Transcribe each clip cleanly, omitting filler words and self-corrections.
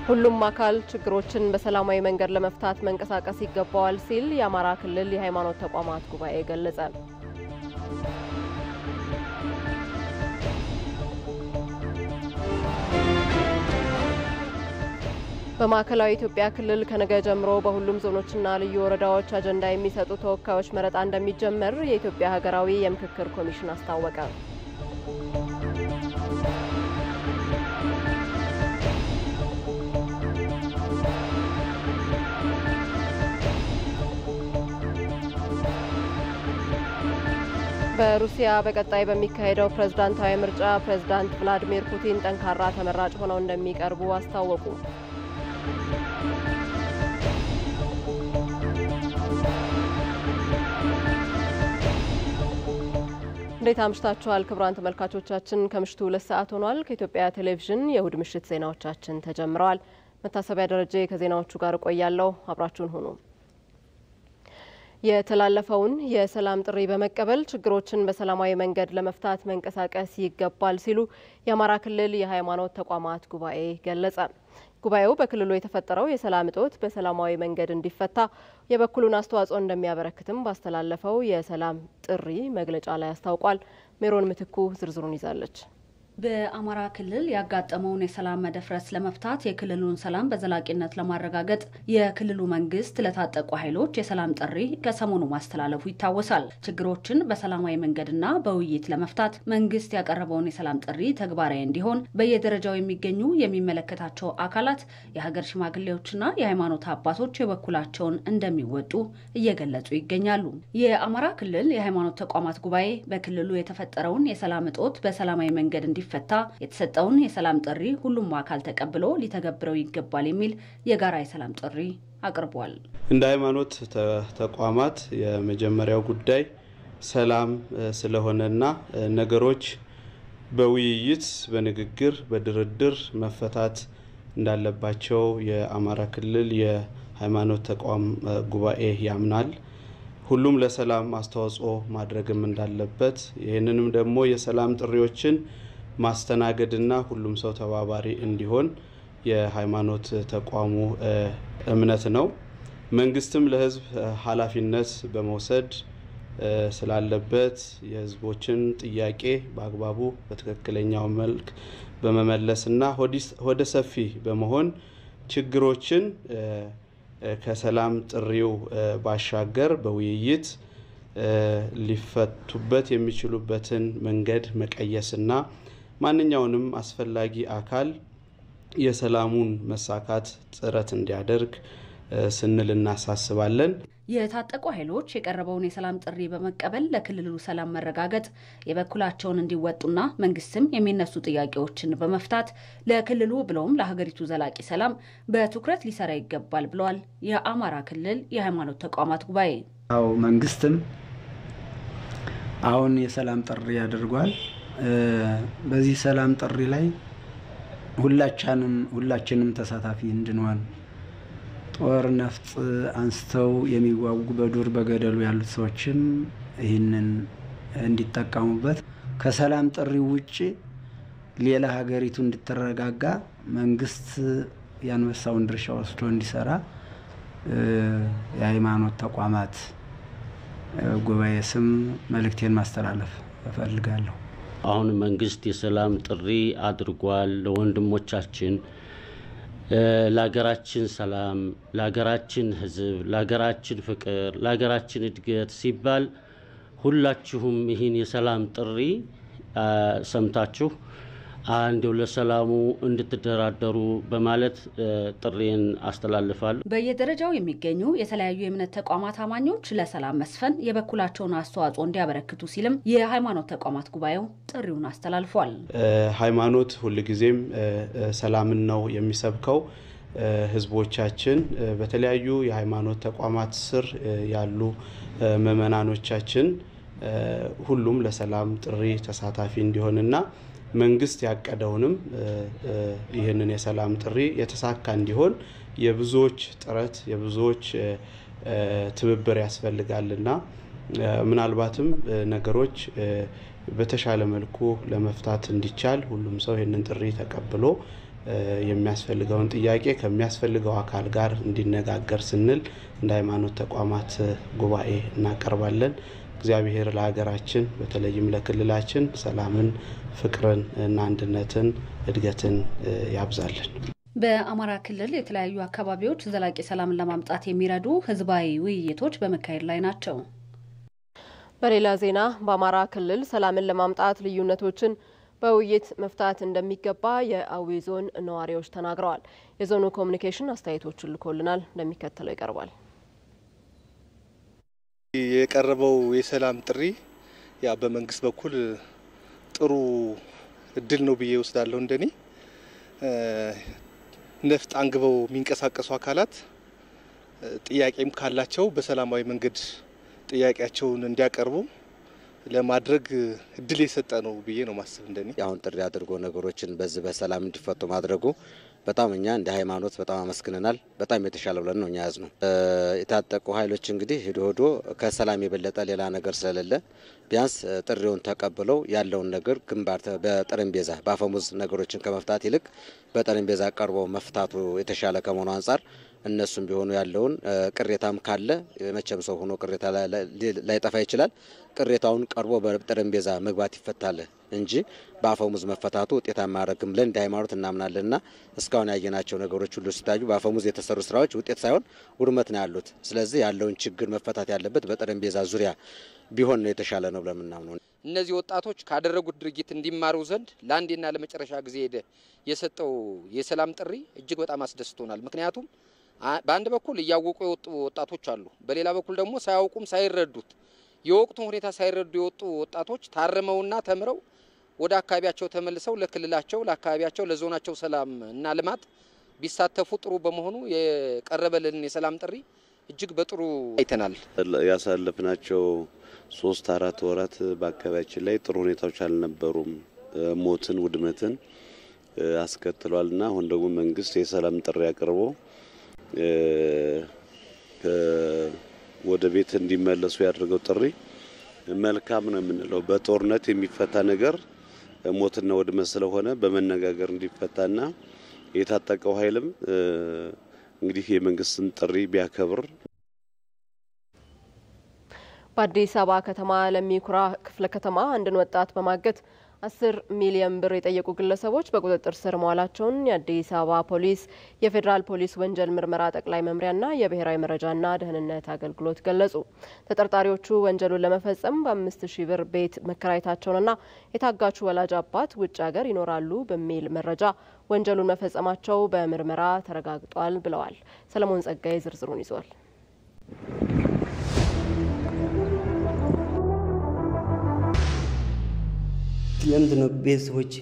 ሁሉም አካል ችግሮችን በሰላማዊ መንገድ ለመፍታት መንቀሳቀስ ይገባዋል ሲል የአማራ ክልል የሃይማኖት ተቋማት ጉባኤ ገለጸ። በማዕከላዊ ኢትዮጵያ ክልል ከነገ ጀምሮ በሁሉም ዞኖችና ልዩ ወረዳዎች አጀንዳ የሚሰጡ ተወካዮች መረጣ እንደሚጀመር የኢትዮጵያ ሀገራዊ የምክክር ኮሚሽን አስታወቀ። በሩሲያ በቀጣይ በሚካሄደው ፕሬዝዳንታዊ ምርጫ ፕሬዝዳንት ቭላዲሚር ፑቲን ጠንካራ ተመራጭ ሆነው እንደሚቀርቡ አስታወቁ። እንዴት አምሽታችኋል ክቡራን ተመልካቾቻችን? ከምሽቱ 2 ሰዓት ሆኗል። ከኢትዮጵያ ቴሌቪዥን የእሁድ ምሽት ዜናዎቻችን ተጀምረዋል። መታሰቢያ ደረጃ ከዜናዎቹ ጋር ቆያለሁ። አብራችሁን ሁኑ። የተላለፈውን የሰላም ጥሪ በመቀበል ችግሮችን በሰላማዊ መንገድ ለመፍታት መንቀሳቀስ ይገባል ሲሉ የአማራ ክልል የሃይማኖት ተቋማት ጉባኤ ገለጸ። ጉባኤው በክልሉ የተፈጠረው የሰላም እጦት በሰላማዊ መንገድ እንዲፈታ የበኩሉን አስተዋጽኦ እንደሚያበረክትም ባስተላለፈው የሰላም ጥሪ መግለጫ ላይ አስታውቋል። ሜሮን ምትኩ ዝርዝሩን ይዛለች። በአማራ ክልል ያጋጠመውን የሰላም መደፍረስ ለመፍታት የክልሉን ሰላም በዘላቂነት ለማረጋገጥ የክልሉ መንግስት ለታጠቁ ኃይሎች የሰላም ጥሪ ከሰሞኑ ማስተላለፉ ይታወሳል። ችግሮችን በሰላማዊ መንገድና በውይይት ለመፍታት መንግስት ያቀረበውን የሰላም ጥሪ ተግባራዊ እንዲሆን በየደረጃው የሚገኙ የሚመለከታቸው አካላት የሀገር ሽማግሌዎችና የሃይማኖት አባቶች የበኩላቸውን እንደሚወጡ እየገለጹ ይገኛሉ። የአማራ ክልል የሃይማኖት ተቋማት ጉባኤ በክልሉ የተፈጠረውን የሰላም እጦት በሰላማዊ መንገድ ፈታ የተሰጠውን የሰላም ጥሪ ሁሉም አካል ተቀብሎ ሊተገብረው ይገባል የሚል የጋራ የሰላም ጥሪ አቅርቧል። እንደ ሃይማኖት ተቋማት የመጀመሪያው ጉዳይ ሰላም ስለሆነና ነገሮች በውይይት በንግግር በድርድር መፈታት እንዳለባቸው የአማራ ክልል የሃይማኖት ተቋም ጉባኤ ያምናል። ሁሉም ለሰላም አስተዋጽኦ ማድረግም እንዳለበት ይሄንንም ደግሞ የሰላም ጥሪዎችን ማስተናገድና ሁሉም ሰው ተባባሪ እንዲሆን የሃይማኖት ተቋሙ እምነት ነው። መንግስትም ለህዝብ ኃላፊነት በመውሰድ ስላለበት የህዝቦችን ጥያቄ በአግባቡ በትክክለኛው መልክ በመመለስና ወደ ሰፊ በመሆን ችግሮችን ከሰላም ጥሪው ባሻገር በውይይት ሊፈቱበት የሚችሉበትን መንገድ መቀየስና ማንኛውንም አስፈላጊ አካል የሰላሙን መሳካት ጥረት እንዲያደርግ ስንል እናሳስባለን። የታጠቁ ኃይሎች የቀረበውን የሰላም ጥሪ በመቀበል ለክልሉ ሰላም መረጋገጥ የበኩላቸውን እንዲወጡና መንግስትም የሚነሱ ጥያቄዎችን በመፍታት ለክልሉ ብሎም ለሀገሪቱ ዘላቂ ሰላም በትኩረት ሊሰራ ይገባል ብለዋል የአማራ ክልል የሃይማኖት ተቋማት ጉባኤ። መንግስትም አሁን የሰላም ጥሪ ያደርጓል። በዚህ ሰላም ጥሪ ላይ ሁላችንም ተሳታፊ እንድንሆን ጦር ነፍጥ አንስተው የሚዋጉ በዱር በገደሉ ያሉት ሰዎችም ይህንን እንዲጠቀሙበት ከሰላም ጥሪ ውጪ ሌላ ሀገሪቱ እንድትረጋጋ መንግስት ያንበሳውን ድርሻ ወስዶ እንዲሰራ የሃይማኖት ተቋማት ጉባኤ ስም መልእክቴን ማስተላለፍ እፈልጋለሁ። አሁን መንግስት የሰላም ጥሪ አድርጓል። ለወንድሞቻችን ለሀገራችን ሰላም፣ ለሀገራችን ህዝብ፣ ለሀገራችን ፍቅር፣ ለሀገራችን እድገት ሲባል ሁላችሁም ይህን የሰላም ጥሪ ሰምታችሁ አንዴው ለሰላሙ እንድትደራደሩ በማለት ጥሪን አስተላልፋለሁ። በየደረጃው የሚገኙ የተለያዩ የእምነት ተቋማት አማኞች ለሰላም መስፈን የበኩላቸውን አስተዋጽኦ እንዲያበረክቱ ሲልም የሃይማኖት ተቋማት ጉባኤው ጥሪውን አስተላልፏል። ሃይማኖት ሁልጊዜም ሰላምን ነው የሚሰብከው። ህዝቦቻችን በተለያዩ የሃይማኖት ተቋማት ስር ያሉ ምዕመናኖቻችን ሁሉም ለሰላም ጥሪ ተሳታፊ እንዲሆንና መንግስት ያቀደውንም ይሄንን የሰላም ጥሪ የተሳካ እንዲሆን የብዙዎች ጥረት የብዙዎች ትብብር ያስፈልጋልና ምናልባትም ነገሮች በተሻለ መልኩ ለመፍታት እንዲቻል ሁሉም ሰው ይሄንን ጥሪ ተቀብሎ የሚያስፈልገውን ጥያቄ ከሚያስፈልገው አካል ጋር እንዲነጋገር ስንል እንደ ሃይማኖት ተቋማት ጉባኤ እናቀርባለን። እግዚአብሔር ለሀገራችን በተለይም ለክልላችን ሰላምን፣ ፍቅርን እና አንድነትን፣ እድገትን ያብዛልን። በአማራ ክልል የተለያዩ አካባቢዎች ዘላቂ ሰላምን ለማምጣት የሚረዱ ህዝባዊ ውይይቶች በመካሄድ ላይ ናቸው። በሌላ ዜና በአማራ ክልል ሰላምን ለማምጣት ልዩነቶችን በውይይት መፍታት እንደሚገባ የአዊ ዞን ነዋሪዎች ተናግረዋል። የዞኑ ኮሙኒኬሽን አስተያየቶችን ልኮልናል፣ እንደሚከተለው ይቀርባል። የቀረበው የሰላም ጥሪ ያ በመንግስት በኩል ጥሩ እድል ነው ብዬ ወስዳለሁ። እንደኔ ነፍጥ አንግበው የሚንቀሳቀሱ አካላት ጥያቄም ካላቸው በሰላማዊ መንገድ ጥያቄያቸውን እንዲያቀርቡ ለማድረግ እድል የሰጠ ነው ብዬ ነው ማስብ። እንደኔ አሁን ጥሪ አድርጎ ነገሮችን በዚህ በሰላም እንዲፈቱ ማድረጉ በጣም እኛ እንደ ሃይማኖት በጣም አመስግነናል። በጣም የተሻለ ብለን ነው እኛ ያዝነው። የታጠቁ ኃይሎች እንግዲህ ሄዶ ከሰላም የበለጠ ሌላ ነገር ስለሌለ ቢያንስ ጥሪውን ተቀብለው ያለውን ነገር ግንባር በጠረጴዛ በአፈሙዝ ነገሮችን ከመፍታት ይልቅ በጠረጴዛ ቀርቦ መፍታቱ የተሻለ ከመሆኑ አንፃር እነሱም ቢሆኑ ያለውን ቅሬታም ካለ መቼም ሰው ሆኖ ቅሬታ ላይጠፋ ይችላል። ቅሬታውን ቀርቦ በጠረጴዛ መግባት ይፈታል እንጂ በአፈሙዝ መፈታቱ ውጤታማ ያደርግም ብለን እንደ ሃይማኖት እናምናለንና እስካሁን ያየናቸው ነገሮች ሁሉ ሲታዩ በአፈሙዝ የተሰሩ ስራዎች ውጤት ሳይሆን ውድመት ነው ያሉት። ስለዚህ ያለውን ችግር መፈታት ያለበት በጠረጴዛ ዙሪያ ቢሆን ነው የተሻለ ነው ብለን እናምናለን። እነዚህ ወጣቶች ካደረጉት ድርጊት እንዲማሩ ዘንድ ለአንዴና ለመጨረሻ ጊዜ የሰጠው የሰላም ጥሪ እጅግ በጣም አስደስቶናል። ምክንያቱም በአንድ በኩል እያወቁ የወጡ ወጣቶች አሉ፣ በሌላ በኩል ደግሞ ሳያውቁም ሳይረዱት የወቅቱን ሁኔታ ሳይረዱ የወጡ ወጣቶች ታርመውና ተምረው ወደ አካባቢያቸው ተመልሰው ለክልላቸው፣ ለአካባቢያቸው፣ ለዞናቸው ሰላም እና ልማት ቢሳተፉ ጥሩ በመሆኑ የቀረበልን የሰላም ጥሪ እጅግ በጥሩ አይተናል። ያሳለፍናቸው 3-4 ወራት በአካባቢያችን ላይ ጥሩ ሁኔታዎች አልነበሩም። ሞትን፣ ውድመትን አስከትሏልና አሁን ደግሞ መንግስት የሰላም ጥሪ አቅርቦ ወደ ቤት እንዲመለሱ ያደረገው ጥሪ መልካም ነው የምንለው። በጦርነት የሚፈታ ነገር ሞትና ውድመት ስለሆነ በመነጋገር እንዲፈታና የታጠቀው ኃይልም እንግዲህ የመንግስትን ጥሪ ቢያከብር። በአዲስ አበባ ከተማ ለሚኩራ ክፍለ ከተማ አንድን ወጣት በማገት 10 ሚሊዮን ብር የጠየቁ ግለሰቦች በቁጥጥር ስር መዋላቸውን የአዲስ አበባ ፖሊስ፣ የፌዴራል ፖሊስ ወንጀል ምርመራ ጠቅላይ መምሪያና የብሔራዊ መረጃና ደህንነት አገልግሎት ገለጹ። ተጠርጣሪዎቹ ወንጀሉን ለመፈጸም በ5000 ብር ቤት መከራየታቸውንና የታጋቹ ወላጅ አባት ውጭ ሀገር ይኖራሉ በሚል መረጃ ወንጀሉን መፈጸማቸው በምርመራ ተረጋግጧል ብለዋል። ሰለሞን ጸጋዬ ዝርዝሩን ይዟል። ለምንድነው ቤተሰቦች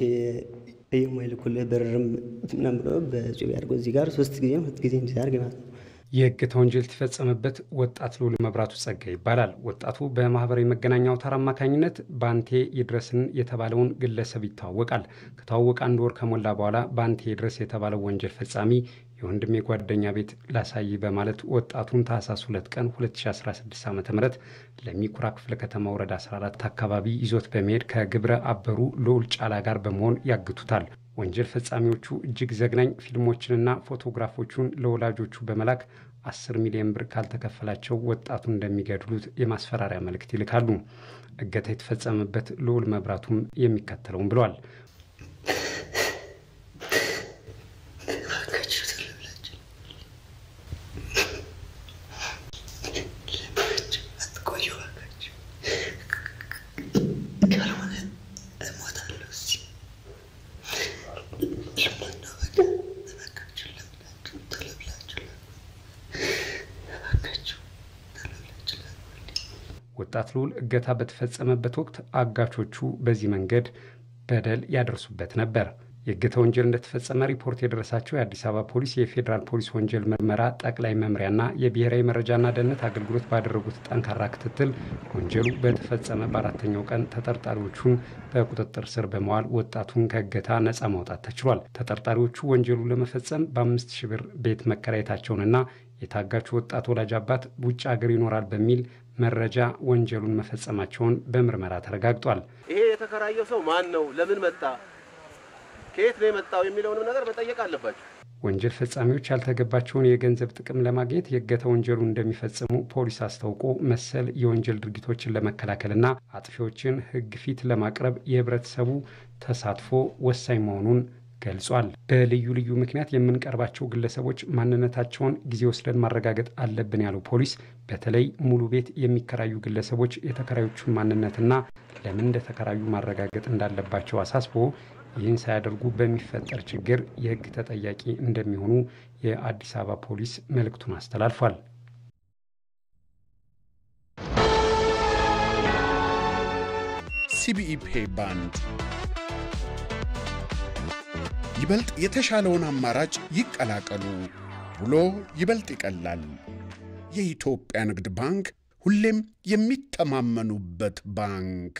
የማይልኩልህ ብርም ምናምን በጽሁፍ ያድርጎ እዚህ ጋር 3 ጊዜ እንዲያርግ ማለት ነው። የእገታ ወንጀል የተፈጸመበት ወጣት ልዑል መብራቱ ጸጋይ ይባላል። ወጣቱ በማህበራዊ መገናኛ አውታር አማካኝነት ባንቴ ይድረስን የተባለውን ግለሰብ ይተዋወቃል። ከተዋወቀ 1 ወር ከሞላ በኋላ ባንቴ ይድረስ የተባለው ወንጀል ፈጻሚ የወንድሜ ጓደኛ ቤት ላሳይ በማለት ወጣቱን ታህሳስ 2 ቀን 2016 ዓ.ም ለሚኩራ ክፍለ ከተማ ወረዳ 14 አካባቢ ይዞት በመሄድ ከግብረ አበሩ ልዑል ጫላ ጋር በመሆን ያግቱታል። ወንጀል ፈጻሚዎቹ እጅግ ዘግናኝ ፊልሞችንና ፎቶግራፎቹን ለወላጆቹ በመላክ 10 ሚሊዮን ብር ካልተከፈላቸው ወጣቱን እንደሚገድሉት የማስፈራሪያ መልእክት ይልካሉ። እገታ የተፈጸመበት ልዑል መብራቱም የሚከተለውን ብሏል። ወጣት ልዑል እገታ በተፈጸመበት ወቅት አጋቾቹ በዚህ መንገድ በደል ያደርሱበት ነበር። የእገታ ወንጀል እንደተፈጸመ ሪፖርት የደረሳቸው የአዲስ አበባ ፖሊስ፣ የፌዴራል ፖሊስ ወንጀል ምርመራ ጠቅላይ መምሪያና የብሔራዊ መረጃና ደህንነት አገልግሎት ባደረጉት ጠንካራ ክትትል ወንጀሉ በተፈጸመ በ4ኛው ቀን ተጠርጣሪዎቹን በቁጥጥር ስር በመዋል ወጣቱን ከእገታ ነጻ ማውጣት ተችሏል። ተጠርጣሪዎቹ ወንጀሉን ለመፈጸም በ5000 ብር ቤት መከራየታቸውንና የታጋቹ ወጣት ወላጅ አባት ውጭ ሀገር ይኖራል በሚል መረጃ ወንጀሉን መፈጸማቸውን በምርመራ ተረጋግጧል። ይሄ የተከራየው ሰው ማን ነው? ለምን መጣ? ከየት ነው የመጣው የሚለውንም ነገር መጠየቅ አለባቸው። ወንጀል ፈጻሚዎች ያልተገባቸውን የገንዘብ ጥቅም ለማግኘት የእገታ ወንጀሉ እንደሚፈጽሙ ፖሊስ አስታውቆ መሰል የወንጀል ድርጊቶችን ለመከላከልና አጥፊዎችን ሕግ ፊት ለማቅረብ የህብረተሰቡ ተሳትፎ ወሳኝ መሆኑን ገልጿል። በልዩ ልዩ ምክንያት የምንቀርባቸው ግለሰቦች ማንነታቸውን ጊዜ ወስደን ማረጋገጥ አለብን ያለው ፖሊስ በተለይ ሙሉ ቤት የሚከራዩ ግለሰቦች የተከራዮቹን ማንነትና ለምን እንደተከራዩ ማረጋገጥ እንዳለባቸው አሳስቦ ይህን ሳያደርጉ በሚፈጠር ችግር የህግ ተጠያቂ እንደሚሆኑ የአዲስ አበባ ፖሊስ መልእክቱን አስተላልፏል። ሲቢኢ ፔይ ባንድ ይበልጥ የተሻለውን አማራጭ ይቀላቀሉ። ውሎ ይበልጥ ይቀላል። የኢትዮጵያ ንግድ ባንክ ሁሌም የሚተማመኑበት ባንክ።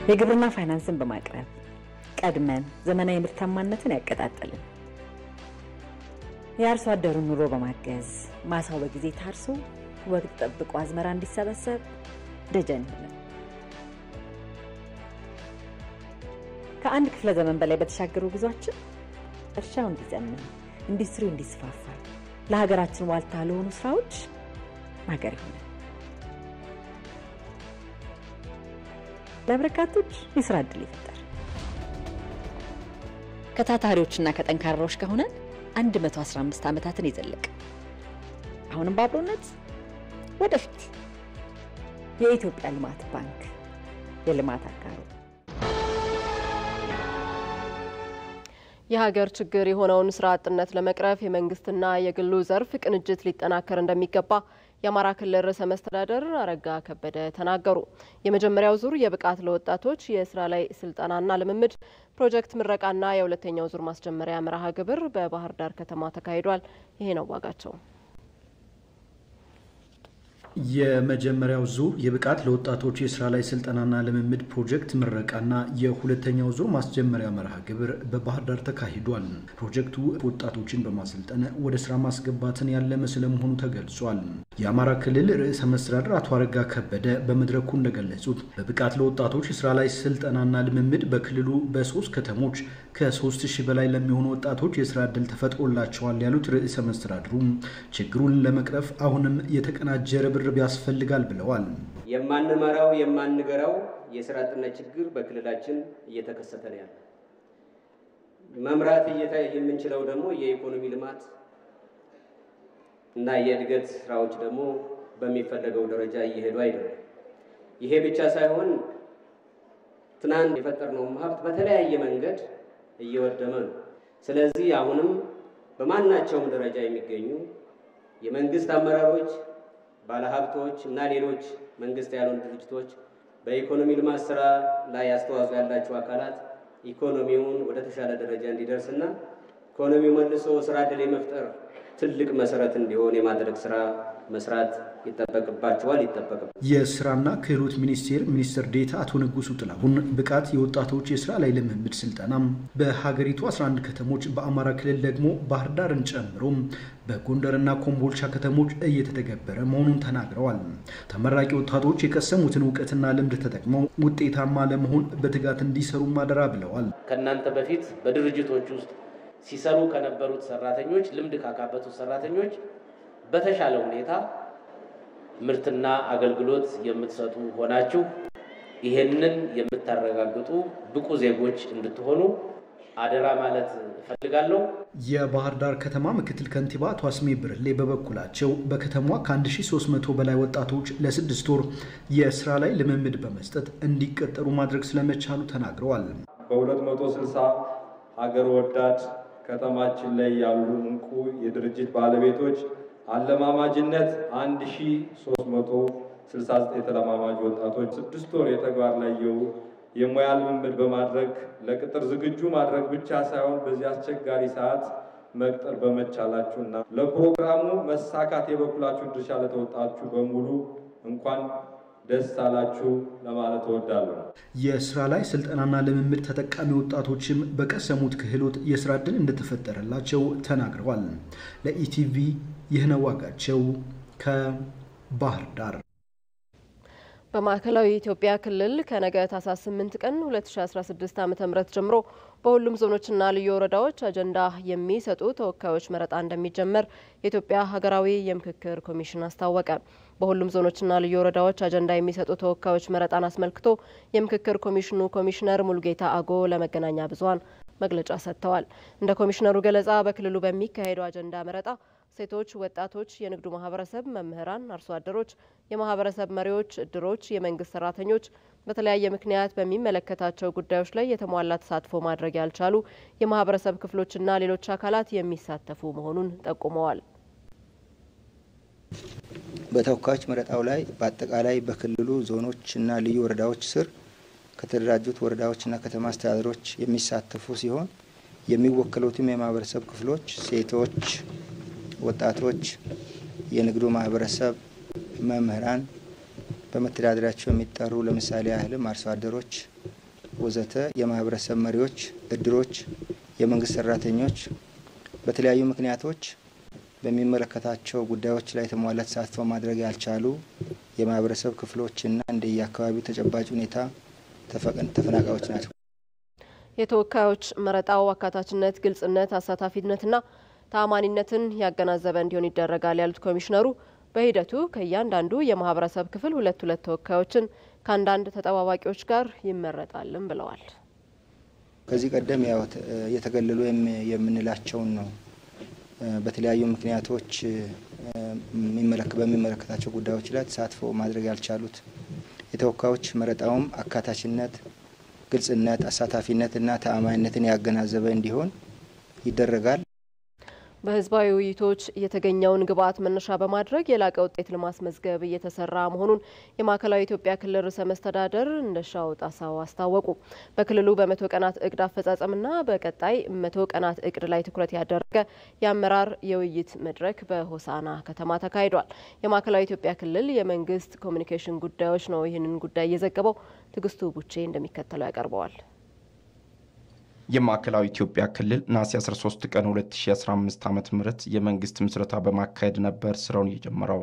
የግብርና ፋይናንስን በማቅረብ ቀድመን ዘመናዊ ምርታማነትን ያቀጣጠልን፣ የአርሶ አደሩን ኑሮ በማገዝ ማሳው በጊዜ ታርሶ ወቅት ጠብቆ አዝመራ እንዲሰበሰብ ደጀን ሆነን ከአንድ ክፍለ ዘመን በላይ በተሻገሩ ጉዟችን እርሻው እንዲዘምን፣ ኢንዱስትሪው እንዲስፋፋ፣ ለሀገራችን ዋልታ ለሆኑ ስራዎች ማገር ይሆናል። ለበርካቶች የሥራ ዕድል ይፈጠር። ከታታሪዎችና ከጠንካራዎች ጋር ሆነን 115 ዓመታትን ይዘልቅ። አሁንም በአብሮነት ወደፊት። የኢትዮጵያ ልማት ባንክ የልማት አጋሩ። የሀገር ችግር የሆነውን ስራ አጥነት ለመቅረፍ የመንግስትና የግሉ ዘርፍ ቅንጅት ሊጠናከር እንደሚገባ የአማራ ክልል ርዕሰ መስተዳድር አረጋ ከበደ ተናገሩ። የመጀመሪያው ዙር የብቃት ለወጣቶች የስራ ላይ ስልጠናና ልምምድ ፕሮጀክት ምረቃና የሁለተኛው ዙር ማስጀመሪያ መርሃ ግብር በባህር ዳር ከተማ ተካሂዷል። ይሄ ነው ዋጋቸው። የመጀመሪያው ዙር የብቃት ለወጣቶች የስራ ላይ ስልጠናና ልምምድ ፕሮጀክት ምረቃና የሁለተኛው ዙር ማስጀመሪያ መርሃ ግብር በባህር ዳር ተካሂዷል። ፕሮጀክቱ ወጣቶችን በማሰልጠን ወደ ስራ ማስገባትን ያለመ ስለመሆኑ ተገልጿል። የአማራ ክልል ርዕሰ መስተዳድር አቶ አረጋ ከበደ በመድረኩ እንደገለጹት በብቃት ለወጣቶች የስራ ላይ ስልጠናና ልምምድ በክልሉ በ3 ከተሞች ከ3000 በላይ ለሚሆኑ ወጣቶች የስራ ዕድል ተፈጥሮላቸዋል ያሉት ርዕሰ መስተዳድሩ ችግሩን ለመቅረፍ አሁንም የተቀናጀ ርብርብ ያስፈልጋል ብለዋል። የማንመራው የማንገራው የስራ አጥነት ችግር በክልላችን እየተከሰተ ነው ያለው። መምራት የምንችለው ደግሞ የኢኮኖሚ ልማት እና የእድገት ስራዎች ደግሞ በሚፈለገው ደረጃ እየሄዱ አይደለም። ይሄ ብቻ ሳይሆን ትናንት የፈጠርነው ሀብት በተለያየ መንገድ እየወደመ ነው። ስለዚህ አሁንም በማናቸውም ደረጃ የሚገኙ የመንግስት አመራሮች፣ ባለሀብቶች እና ሌሎች መንግስት ያልሆኑ ድርጅቶች በኢኮኖሚ ልማት ስራ ላይ አስተዋጽኦ ያላቸው አካላት ኢኮኖሚውን ወደ ተሻለ ደረጃ እንዲደርስና ኢኮኖሚው መልሶ ስራ ዕድል የመፍጠር ትልቅ መሰረት እንዲሆን የማድረግ ስራ መስራት ይጠበቅባቸዋል። የስራና ክህሎት ሚኒስትር ዴኤታ አቶ ንጉሱ ጥላሁን ብቃት የወጣቶች የስራ ላይ ልምምድ ስልጠና በሀገሪቱ 11 ከተሞች በአማራ ክልል ደግሞ ባህር ዳርን ጨምሮ በጎንደርና ኮምቦልቻ ከተሞች እየተተገበረ መሆኑን ተናግረዋል። ተመራቂ ወጣቶች የቀሰሙትን እውቀትና ልምድ ተጠቅመው ውጤታማ ለመሆን በትጋት እንዲሰሩ ማደራ ብለዋል። ከናንተ በፊት በድርጅቶች ውስጥ ሲሰሩ ከነበሩት ሰራተኞች ልምድ ካካበቱት ሰራተኞች በተሻለ ሁኔታ ምርትና አገልግሎት የምትሰጡ ሆናችሁ ይሄንን የምታረጋግጡ ብቁ ዜጎች እንድትሆኑ አደራ ማለት እፈልጋለሁ። የባህር ዳር ከተማ ምክትል ከንቲባ አቶ አስሜ ብርሌ በበኩላቸው በከተማዋ ከ1300 በላይ ወጣቶች ለ6 ወር የስራ ላይ ልምምድ በመስጠት እንዲቀጠሩ ማድረግ ስለመቻሉ ተናግረዋል። በ260 ሀገር ወዳድ ከተማችን ላይ ያሉ እንቁ የድርጅት ባለቤቶች አለማማጅነት 1369 ተለማማጅ ወጣቶች 6 ወር የተግባር ላይ የሙያ ልምምድ በማድረግ ለቅጥር ዝግጁ ማድረግ ብቻ ሳይሆን በዚህ አስቸጋሪ ሰዓት መቅጠር በመቻላችሁና ለፕሮግራሙ መሳካት የበኩላችሁን ድርሻ ለተወጣችሁ በሙሉ እንኳን ደስ አላችሁ ለማለት እወዳለሁ። የስራ ላይ ስልጠናና ልምምድ ተጠቃሚ ወጣቶችም በቀሰሙት ክህሎት የስራ ዕድል እንደተፈጠረላቸው ተናግረዋል። ለኢቲቪ ይህነው ዋጋቸው ከባህር ዳር። በማዕከላዊ ኢትዮጵያ ክልል ከነገ ታህሳስ 8 ቀን 2016 ዓ.ም ጀምሮ በሁሉም ዞኖችና ልዩ ወረዳዎች አጀንዳ የሚሰጡ ተወካዮች መረጣ እንደሚጀመር የኢትዮጵያ ሀገራዊ የምክክር ኮሚሽን አስታወቀ። በሁሉም ዞኖችና ልዩ ወረዳዎች አጀንዳ የሚሰጡ ተወካዮች መረጣን አስመልክቶ የምክክር ኮሚሽኑ ኮሚሽነር ሙሉጌታ አጎ ለመገናኛ ብዙሃን መግለጫ ሰጥተዋል። እንደ ኮሚሽነሩ ገለጻ በክልሉ በሚካሄደው አጀንዳ መረጣ ሴቶች፣ ወጣቶች፣ የንግዱ ማህበረሰብ፣ መምህራን፣ አርሶ አደሮች፣ የማህበረሰብ መሪዎች፣ እድሮች፣ የመንግስት ሰራተኞች በተለያየ ምክንያት በሚመለከታቸው ጉዳዮች ላይ የተሟላ ተሳትፎ ማድረግ ያልቻሉ የማህበረሰብ ክፍሎችና ሌሎች አካላት የሚሳተፉ መሆኑን ጠቁመዋል። በተወካዮች መረጣው ላይ በአጠቃላይ በክልሉ ዞኖችና ልዩ ወረዳዎች ስር ከተደራጁት ወረዳዎችና ከተማ አስተዳደሮች የሚሳተፉ ሲሆን የሚወከሉትም የማህበረሰብ ክፍሎች ሴቶች፣ ወጣቶች፣ የንግዱ ማህበረሰብ፣ መምህራን፣ በመተዳደሪያቸው የሚጠሩ ለምሳሌ ያህልም አርሶ አደሮች ወዘተ፣ የማህበረሰብ መሪዎች፣ እድሮች፣ የመንግስት ሰራተኞች በተለያዩ ምክንያቶች በሚመለከታቸው ጉዳዮች ላይ የተሟላ ተሳትፎ ማድረግ ያልቻሉ የማህበረሰብ ክፍሎችና እንደየአካባቢው ተጨባጭ ሁኔታ ተፈናቃዮች ናቸው። የተወካዮች መረጣው አካታችነት፣ ግልጽነት፣ አሳታፊነትና ተአማኒነትን ያገናዘበ እንዲሆን ይደረጋል ያሉት ኮሚሽነሩ በሂደቱ ከእያንዳንዱ የማህበረሰብ ክፍል ሁለት ተወካዮችን ከአንዳንድ ተጠባባቂዎች ጋር ይመረጣልም ብለዋል። ከዚህ ቀደም ያው የተገለሉ የምንላቸውን ነው በተለያዩ ምክንያቶች በሚመለከታቸው ጉዳዮች ላይ ተሳትፎ ማድረግ ያልቻሉት የተወካዮች መረጣውም አካታችነት፣ ግልጽነት፣ አሳታፊነትና ተአማኒነትን ያገናዘበ እንዲሆን ይደረጋል። በህዝባዊ ውይይቶች የተገኘውን ግብዓት መነሻ በማድረግ የላቀ ውጤት ለማስመዝገብ እየተሰራ መሆኑን የማዕከላዊ ኢትዮጵያ ክልል ርዕሰ መስተዳደር እንደሻው ጣሰው አስታወቁ። በክልሉ በ100 ቀናት እቅድ አፈጻጸምና በቀጣይ 100 ቀናት እቅድ ላይ ትኩረት ያደረገ የአመራር የውይይት መድረክ በሆሳና ከተማ ተካሂዷል። የማዕከላዊ ኢትዮጵያ ክልል የመንግስት ኮሚኒኬሽን ጉዳዮች ነው ይህንን ጉዳይ የዘገበው። ትግስቱ ቡቼ እንደሚከተለው ያቀርበዋል። የማዕከላዊ ኢትዮጵያ ክልል ነሐሴ 13 ቀን 2015 ዓ.ም የመንግስት ምስረታ በማካሄድ ነበር ስራውን የጀመረው።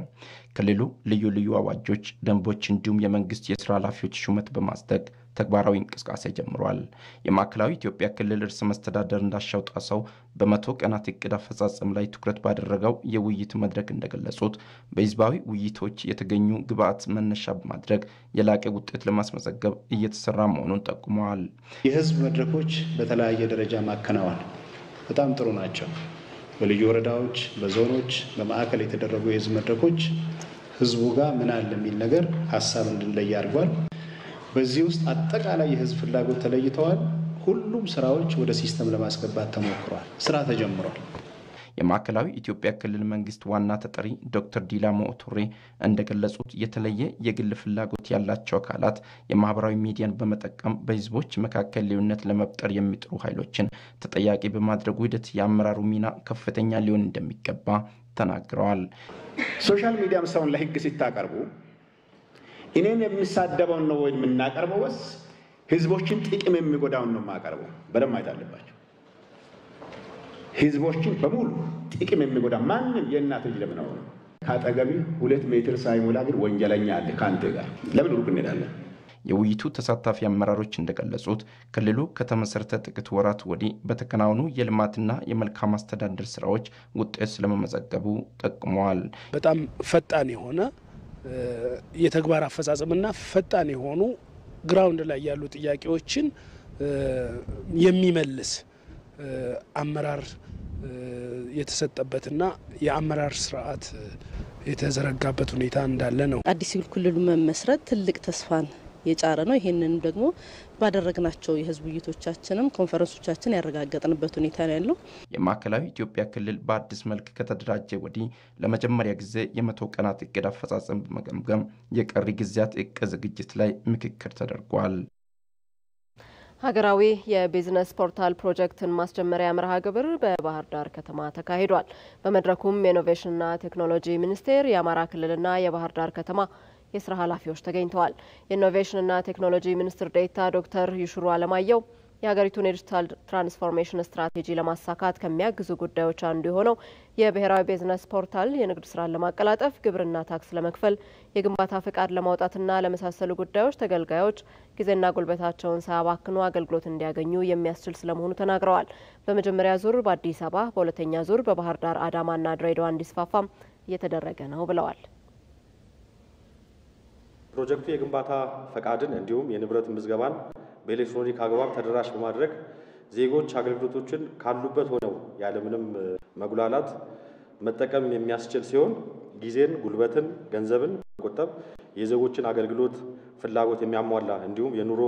ክልሉ ልዩ አዋጆች፣ ደንቦች እንዲሁም የመንግስት የስራ ኃላፊዎች ሹመት በማጽደቅ ተግባራዊ እንቅስቃሴ ጀምሯል። የማዕከላዊ ኢትዮጵያ ክልል ርዕሰ መስተዳደር እንዳሻው ጣሰው በ100 ቀናት እቅድ አፈጻጸም ላይ ትኩረት ባደረገው የውይይት መድረክ እንደገለጹት በህዝባዊ ውይይቶች የተገኙ ግብዓት መነሻ በማድረግ የላቀ ውጤት ለማስመዘገብ እየተሰራ መሆኑን ጠቁመዋል። የህዝብ መድረኮች በተለያየ ደረጃ ማከናወን በጣም ጥሩ ናቸው። በልዩ ወረዳዎች፣ በዞኖች፣ በማዕከል የተደረጉ የህዝብ መድረኮች ህዝቡ ጋር ምን አለ የሚል ነገር ሀሳብ እንድንለይ አድርጓል። በዚህ ውስጥ አጠቃላይ የህዝብ ፍላጎት ተለይተዋል። ሁሉም ስራዎች ወደ ሲስተም ለማስገባት ተሞክሯል። ስራ ተጀምሯል። የማዕከላዊ ኢትዮጵያ ክልል መንግስት ዋና ተጠሪ ዶክተር ዲላሞ ኦቶሬ እንደገለጹት የተለየ የግል ፍላጎት ያላቸው አካላት የማህበራዊ ሚዲያን በመጠቀም በህዝቦች መካከል ልዩነት ለመፍጠር የሚጥሩ ኃይሎችን ተጠያቂ በማድረጉ ሂደት የአመራሩ ሚና ከፍተኛ ሊሆን እንደሚገባ ተናግረዋል። ሶሻል ሚዲያም ሰውን ለህግ ሲታቀርቡ እኔን የሚሳደበውን ነው ወይ የምናቀርበው ወይስ ህዝቦችን ጥቅም የሚጎዳውን ነው የማቀርበው? በደንብ ማየት አለባቸው። ህዝቦችን በሙሉ ጥቅም የሚጎዳ ማንም የእናት ልጅ ለምን ነው ካጠገቢ 2 ሜትር ሳይሞላ ግን ወንጀለኛ አለ ካንተ ጋር ለምን ሩቅ እንሄዳለን? የውይይቱ ተሳታፊ አመራሮች እንደገለጹት ክልሉ ከተመሰረተ ጥቂት ወራት ወዲህ በተከናወኑ የልማትና የመልካም አስተዳደር ስራዎች ውጤት ስለመመዘገቡ ጠቁመዋል። በጣም ፈጣን የሆነ የተግባር አፈጻጸምና ፈጣን የሆኑ ግራውንድ ላይ ያሉ ጥያቄዎችን የሚመልስ አመራር የተሰጠበትና የአመራር ስርዓት የተዘረጋበት ሁኔታ እንዳለ ነው። አዲስ ክልሉ መመስረት ትልቅ ተስፋን የጫረ ነው። ይሄንን ደግሞ ባደረግናቸው የህዝብ ውይይቶቻችንም ኮንፈረንሶቻችን ያረጋገጥንበት ሁኔታ ነው ያለው። የማዕከላዊ ኢትዮጵያ ክልል በአዲስ መልክ ከተደራጀ ወዲህ ለመጀመሪያ ጊዜ የ100 ቀናት እቅድ አፈጻጸም በመገምገም የቀሪ ጊዜያት እቅድ ዝግጅት ላይ ምክክር ተደርጓል። ሀገራዊ የቢዝነስ ፖርታል ፕሮጀክትን ማስጀመሪያ መርሃ ግብር በባህር ዳር ከተማ ተካሂዷል። በመድረኩም የኢኖቬሽንና ቴክኖሎጂ ሚኒስቴር፣ የአማራ ክልልና የባህር ዳር ከተማ የስራ ኃላፊዎች ተገኝተዋል። የኢኖቬሽንና ቴክኖሎጂ ሚኒስትር ዴኤታ ዶክተር ይሽሩ አለማየሁ የሀገሪቱን የዲጂታል ትራንስፎርሜሽን ስትራቴጂ ለማሳካት ከሚያግዙ ጉዳዮች አንዱ የሆነው የብሔራዊ ቢዝነስ ፖርታል የንግድ ስራን ለማቀላጠፍ፣ ግብርና ታክስ ለመክፈል፣ የግንባታ ፍቃድ ለማውጣትና ለመሳሰሉ ጉዳዮች ተገልጋዮች ጊዜና ጉልበታቸውን ሳያባክኑ አገልግሎት እንዲያገኙ የሚያስችል ስለመሆኑ ተናግረዋል። በመጀመሪያ ዙር በአዲስ አበባ፣ በሁለተኛ ዙር በባህር ዳር፣ አዳማና ድሬዳዋ እንዲስፋፋም እየተደረገ ነው ብለዋል። ፕሮጀክቱ የግንባታ ፈቃድን እንዲሁም የንብረት ምዝገባን በኤሌክትሮኒክ አግባብ ተደራሽ በማድረግ ዜጎች አገልግሎቶችን ካሉበት ሆነው ያለምንም መጉላላት መጠቀም የሚያስችል ሲሆን ጊዜን፣ ጉልበትን፣ ገንዘብን መቆጠብ የዜጎችን አገልግሎት ፍላጎት የሚያሟላ እንዲሁም የኑሮ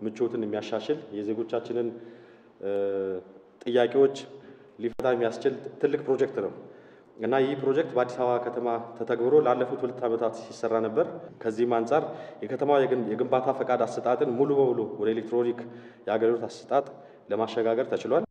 ምቾትን የሚያሻሽል የዜጎቻችንን ጥያቄዎች ሊፈታ የሚያስችል ትልቅ ፕሮጀክት ነው እና ይህ ፕሮጀክት በአዲስ አበባ ከተማ ተተግብሮ ላለፉት 2 ዓመታት ሲሰራ ነበር። ከዚህም አንጻር የከተማው የግንባታ ፈቃድ አሰጣጥን ሙሉ በሙሉ ወደ ኤሌክትሮኒክ የአገልግሎት አሰጣጥ ለማሸጋገር ተችሏል።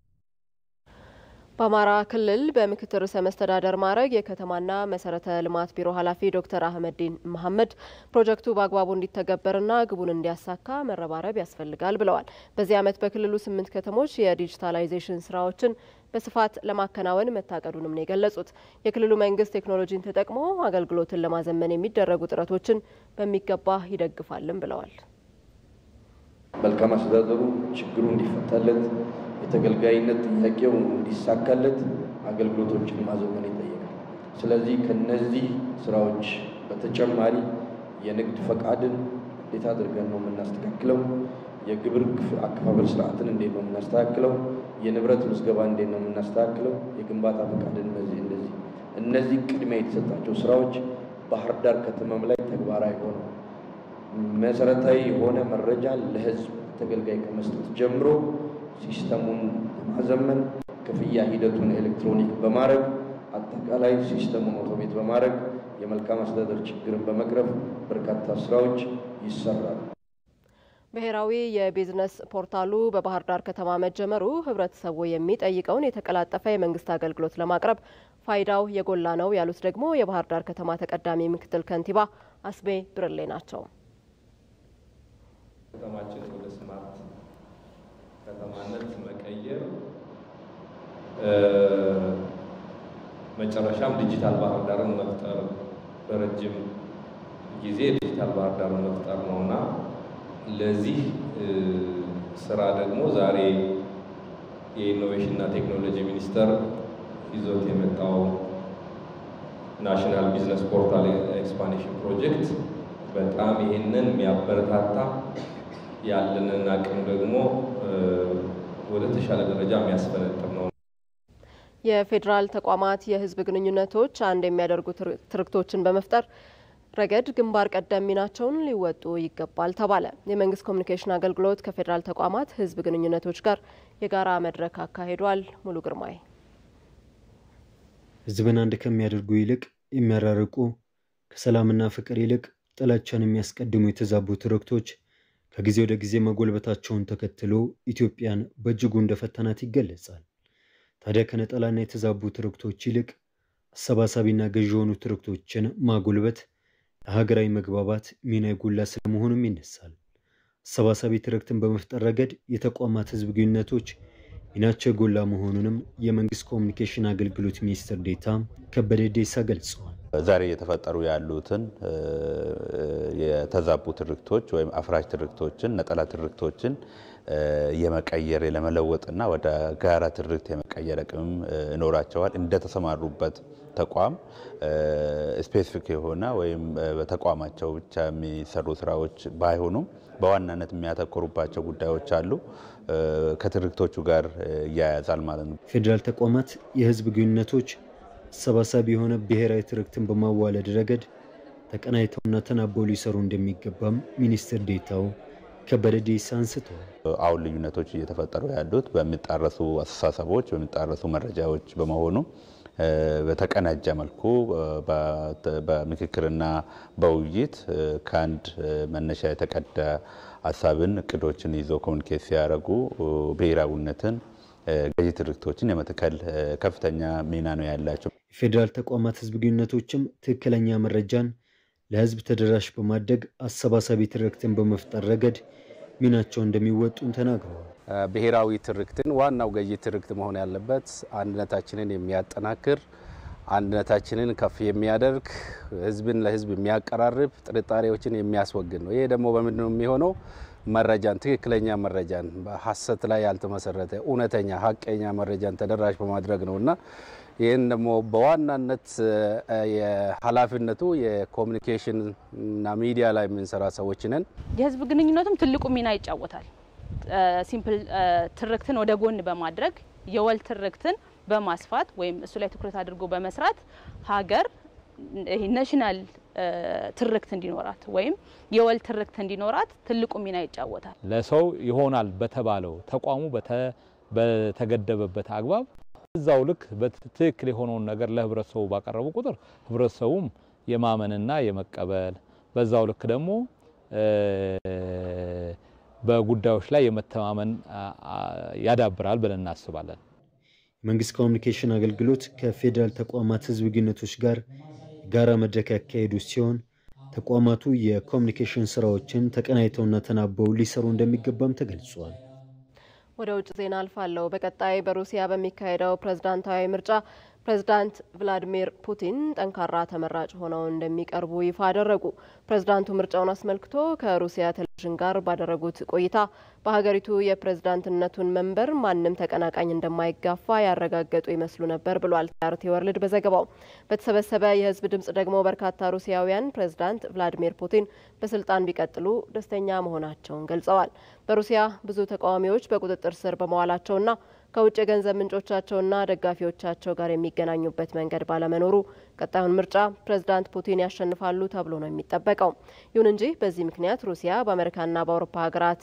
በአማራ ክልል በምክትል ርዕሰ መስተዳደር ማዕረግ የከተማና መሰረተ ልማት ቢሮ ኃላፊ ዶክተር አህመዲን መሐመድ ፕሮጀክቱ በአግባቡ እንዲተገበርና ግቡን እንዲያሳካ መረባረብ ያስፈልጋል ብለዋል። በዚህ ዓመት በክልሉ 8 ከተሞች የዲጂታላይዜሽን ስራዎችን በስፋት ለማከናወን መታቀዱንም ነው የገለጹት። የክልሉ መንግስት ቴክኖሎጂን ተጠቅሞ አገልግሎትን ለማዘመን የሚደረጉ ጥረቶችን በሚገባ ይደግፋልም ብለዋል። መልካም አስተዳደሩ ችግሩ እንዲፈታለት የተገልጋይነት ጥያቄው እንዲሳካለት አገልግሎቶችን ማዘመን ይጠይቃል። ስለዚህ ከነዚህ ስራዎች በተጨማሪ የንግድ ፈቃድን እንዴት አድርገን ነው የምናስተካክለው? የግብር አከፋፈል ስርዓትን እንዴት ነው የምናስተካክለው? የንብረት ምዝገባ እንዴት ነው የምናስተካክለው? የግንባታ ፈቃድን እነዚህ ቅድሚያ የተሰጣቸው ስራዎች ባህር ዳር ከተማም ላይ ተግባራዊ ሆነው መሰረታዊ የሆነ መረጃ ለህዝብ ተገልጋይ ከመስጠት ጀምሮ ሲስተሙን ማዘመን፣ ክፍያ ሂደቱን ኤሌክትሮኒክ በማድረግ አጠቃላይ ሲስተሙን ኦቶሜት በማድረግ የመልካም አስተዳደር ችግርን በመቅረፍ በርካታ ስራዎች ይሰራሉ። ብሔራዊ የቢዝነስ ፖርታሉ በባህር ዳር ከተማ መጀመሩ ህብረተሰቡ የሚጠይቀውን የተቀላጠፈ የመንግስት አገልግሎት ለማቅረብ ፋይዳው የጎላ ነው ያሉት ደግሞ የባህር ዳር ከተማ ተቀዳሚ ምክትል ከንቲባ አስቤ ብርሌ ናቸው። ከተማችን ወደ ስማርት ከተማነት መቀየር መጨረሻም ዲጂታል ባህር ዳርን መፍጠር በረጅም ጊዜ ዲጂታል ባህር ዳርን መፍጠር ነውና ለዚህ ስራ ደግሞ ዛሬ የኢኖቬሽንና ቴክኖሎጂ ሚኒስቴር ይዞት የመጣው ናሽናል ቢዝነስ ፖርታል ኤክስፓንሽን ፕሮጀክት በጣም ይሄንን የሚያበረታታ ያለንን አቅም ደግሞ ወደ ተሻለ ደረጃ የሚያስፈነጥር ነው። የፌዴራል ተቋማት የህዝብ ግንኙነቶች አንድ የሚያደርጉ ትርክቶችን በመፍጠር ረገድ ግንባር ቀደም ሚናቸውን ሊወጡ ይገባል ተባለ። የመንግስት ኮሚኒኬሽን አገልግሎት ከፌዴራል ተቋማት ህዝብ ግንኙነቶች ጋር የጋራ መድረክ አካሂዷል። ሙሉ ግርማይ ህዝብን አንድ ከሚያደርጉ ይልቅ የሚያራርቁ፣ ከሰላምና ፍቅር ይልቅ ጥላቻን የሚያስቀድሙ የተዛቡ ትርክቶች ከጊዜ ወደ ጊዜ መጎልበታቸውን ተከትሎ ኢትዮጵያን በእጅጉ እንደፈተናት ይገለጻል። ታዲያ ከነጠላና የተዛቡ ትርክቶች ይልቅ አሰባሳቢና ገዢ የሆኑ ትርክቶችን ማጎልበት ለሀገራዊ መግባባት ሚና የጎላ ስለመሆኑም ይነሳል። አሰባሳቢ ትርክትን በመፍጠር ረገድ የተቋማት ህዝብ ግንኙነቶች ሚናቸው የጎላ መሆኑንም የመንግስት ኮሚኒኬሽን አገልግሎት ሚኒስትር ዴኤታ ከበደ ዴሳ ገልጸዋል። ዛሬ የተፈጠሩ ያሉትን የተዛቡ ትርክቶች ወይም አፍራሽ ትርክቶችን፣ ነጠላ ትርክቶችን የመቀየር ለመለወጥና ወደ ጋራ ትርክት የመቀየር አቅም ይኖራቸዋል። እንደተሰማሩበት ተቋም ስፔሲፊክ የሆነ ወይም በተቋማቸው ብቻ የሚሰሩ ስራዎች ባይሆኑም በዋናነት የሚያተኮሩባቸው ጉዳዮች አሉ። ከትርክቶቹ ጋር ያያዛል ማለት ነው። ፌዴራል ተቋማት የህዝብ ግንኙነቶች አሰባሳቢ የሆነ ብሔራዊ ትርክትን በማዋለድ ረገድ ተቀናይተውና ተናበው ሊሰሩ እንደሚገባም ሚኒስትር ዴኤታው ከበደ ዴሳ አንስተዋል። አሁን ልዩነቶች እየተፈጠሩ ያሉት በሚጣረሱ አስተሳሰቦች፣ በሚጣረሱ መረጃዎች በመሆኑ በተቀናጀ መልኩ በምክክርና በውይይት ከአንድ መነሻ የተቀዳ ሀሳብን እቅዶችን ይዘው ኮሚኒኬት ሲያደርጉ ብሔራዊነትን ገዢ ትርክቶችን የመትከል ከፍተኛ ሚና ነው ያላቸው። የፌዴራል ተቋማት ህዝብ ግንኙነቶችም ትክክለኛ መረጃን ለህዝብ ተደራሽ በማድረግ አሰባሳቢ ትርክትን በመፍጠር ረገድ ሚናቸው እንደሚወጡን ተናግረዋል። ብሔራዊ ትርክትን ዋናው ገዢ ትርክት መሆን ያለበት አንድነታችንን የሚያጠናክር አንድነታችንን ከፍ የሚያደርግ ህዝብን ለህዝብ የሚያቀራርብ ጥርጣሬዎችን የሚያስወግድ ነው። ይሄ ደግሞ በምንድነው የሚሆነው? መረጃን ትክክለኛ መረጃን በሐሰት ላይ ያልተመሰረተ እውነተኛ ሀቀኛ መረጃን ተደራሽ በማድረግ ነውና ይሄን ደግሞ በዋናነት የኃላፊነቱ የኮሙኒኬሽን እና ሚዲያ ላይ የምንሰራ ሰዎች ነን። የህዝብ ግንኙነቱም ትልቁ ሚና ይጫወታል። ሲምፕል ትርክትን ወደ ጎን በማድረግ የወል ትርክትን በማስፋት ወይም እሱ ላይ ትኩረት አድርጎ በመስራት ሀገር ይሄ ናሽናል ትርክት እንዲኖራት ወይም የወል ትርክት እንዲኖራት ትልቁ ሚና ይጫወታል። ለሰው ይሆናል በተባለው ተቋሙ በተገደበበት አግባብ እዛው ልክ በትክክል የሆነውን ነገር ለህብረተሰቡ ባቀረቡ ቁጥር ህብረተሰቡም የማመንና የመቀበል በዛው ልክ ደግሞ በጉዳዮች ላይ የመተማመን ያዳብራል ብለን እናስባለን። መንግስት ኮሙኒኬሽን አገልግሎት ከፌዴራል ተቋማት ህዝብ ግንኙነቶች ጋር ጋራ መድረክ ያካሄዱ ሲሆን ተቋማቱ የኮሙኒኬሽን ስራዎችን ተቀናይተውና ተናበው ሊሰሩ እንደሚገባም ተገልጿል። ወደ ውጭ ዜና አልፋለሁ። በቀጣይ በሩሲያ በሚካሄደው ፕሬዝዳንታዊ ምርጫ ፕሬዝዳንት ቭላዲሚር ፑቲን ጠንካራ ተመራጭ ሆነው እንደሚቀርቡ ይፋ አደረጉ። ፕሬዝዳንቱ ምርጫውን አስመልክቶ ከሩሲያ ቴሌቪዥን ጋር ባደረጉት ቆይታ በሀገሪቱ የፕሬዝዳንትነቱን መንበር ማንም ተቀናቃኝ እንደማይጋፋ ያረጋገጡ ይመስሉ ነበር ብሏል አርቲ ወርልድ በዘገባው። በተሰበሰበ የህዝብ ድምጽ ደግሞ በርካታ ሩሲያውያን ፕሬዝዳንት ቭላዲሚር ፑቲን በስልጣን ቢቀጥሉ ደስተኛ መሆናቸውን ገልጸዋል። በሩሲያ ብዙ ተቃዋሚዎች በቁጥጥር ስር በመዋላቸውና ከውጭ የገንዘብ ምንጮቻቸውና ደጋፊዎቻቸው ጋር የሚገናኙበት መንገድ ባለመኖሩ ቀጣዩን ምርጫ ፕሬዝዳንት ፑቲን ያሸንፋሉ ተብሎ ነው የሚጠበቀው። ይሁን እንጂ በዚህ ምክንያት ሩሲያ በአሜሪካና በአውሮፓ ሀገራት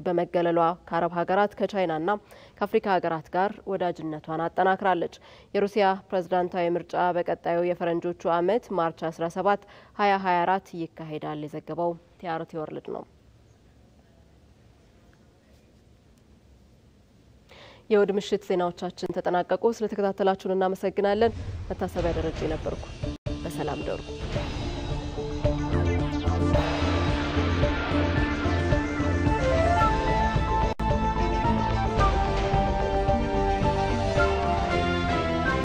በመገለሏ ከአረብ ሀገራት ከቻይናና ከአፍሪካ ሀገራት ጋር ወዳጅነቷን አጠናክራለች። የሩሲያ ፕሬዝዳንታዊ ምርጫ በቀጣዩ የፈረንጆቹ ዓመት ማርች 17 2024 ይካሄዳል። የዘገበው አርቲ ወርልድ ነው። የውድ ምሽት ዜናዎቻችን ተጠናቀቁ። ስለተከታተላችሁን እናመሰግናለን። መታሰቢያ ደረጃ ነበርኩ። በሰላም ደሩ።